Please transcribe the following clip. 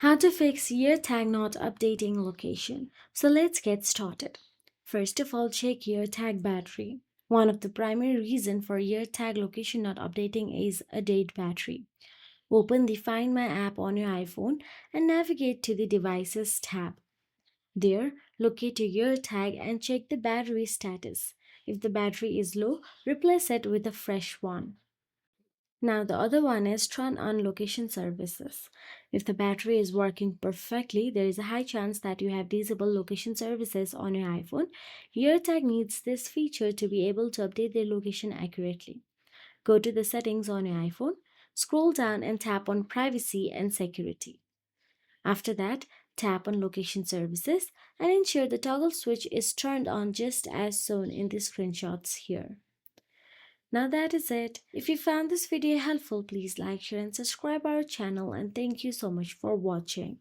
How to fix Airtag not updating location. So let's get started. First of all, check Airtag battery. One of the primary reasons for Airtag location not updating is a dead battery. Open the Find My app on your iPhone and navigate to the Devices tab. There, locate your Airtag and check the battery status. If the battery is low, replace it with a fresh one. Now, the other one is turn on location services. If the battery is working perfectly, there is a high chance that you have disabled location services on your iPhone. AirTag needs this feature to be able to update their location accurately. Go to the settings on your iPhone, scroll down and tap on privacy and security. After that, tap on location services and ensure the toggle switch is turned on just as shown in the screenshots here. Now that is it. If you found this video helpful, please like, share and subscribe our channel and thank you so much for watching.